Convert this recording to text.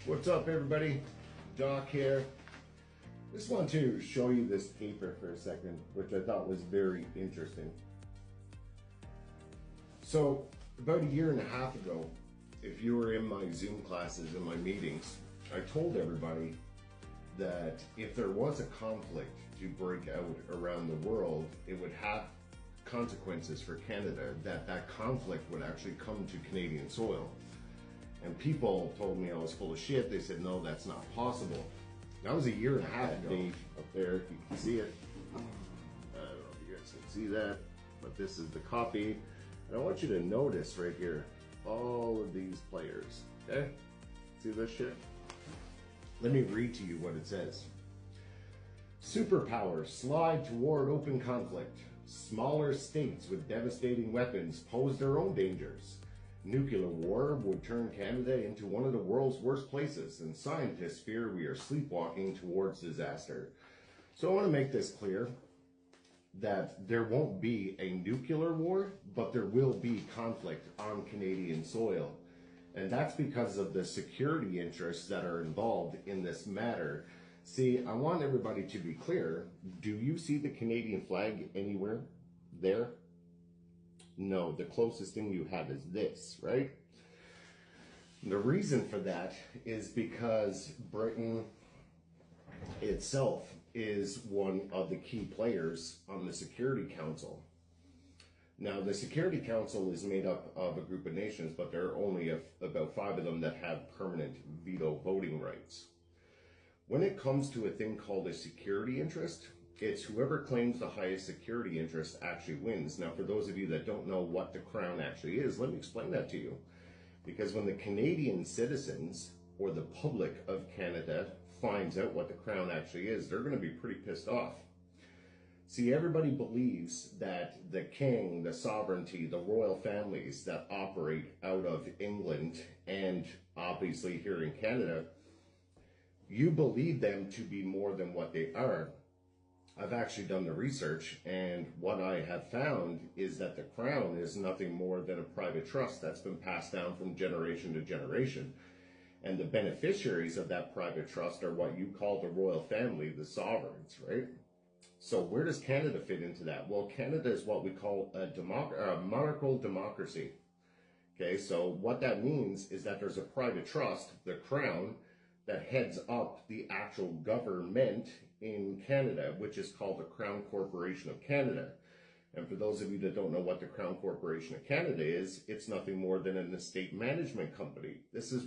What's up, everybody? Doc here. Just want to show you this paper for a second, which I thought was very interesting. So, about a year and a half ago, if you were in my Zoom classes and my meetings, I told everybody that if there was a conflict to break out around the world, it would have consequences for Canada, that conflict would actually come to Canadian soil. And people told me I was full of shit. They said, no, that's not possible. That was a year and a half ago. Dave, up there, if you can see it. I don't know if you guys can see that, but this is the copy. And I want you to notice right here, all of these players, okay? See this shit? Let me read to you what it says. Superpowers slide toward open conflict. Smaller states with devastating weapons pose their own dangers. Nuclear war would turn Canada into one of the world's worst places, and scientists fear we are sleepwalking towards disaster. So I want to make this clear that there won't be a nuclear war, but there will be conflict on Canadian soil. And that's because of the security interests that are involved in this matter. See, I want everybody to be clear. Do you see the Canadian flag anywhere there? No, the closest thing you have is this, right? The reason for that is because Britain itself is one of the key players on the Security Council. Now, the Security Council is made up of a group of nations, but there are only about 5 of them that have permanent veto voting rights. When it comes to a thing called a security interest, it's whoever claims the highest security interest actually wins. Now, for those of you that don't know what the Crown actually is, let me explain that to you. Because when the Canadian citizens or the public of Canada finds out what the Crown actually is, they're going to be pretty pissed off. See, everybody believes that the king, the sovereignty, the royal families that operate out of England and obviously here in Canada, you believe them to be more than what they are. I've actually done the research, and what I have found is that the Crown is nothing more than a private trust that's been passed down from generation to generation. And the beneficiaries of that private trust are what you call the royal family, the sovereigns, right? So where does Canada fit into that? Well, Canada is what we call a monarchical democracy. Okay, so what that means is that there's a private trust, the Crown, that heads up the actual government in Canada, which is called the Crown Corporation of Canada. And for those of you that don't know what the Crown Corporation of Canada is, it's nothing more than an estate management company. This is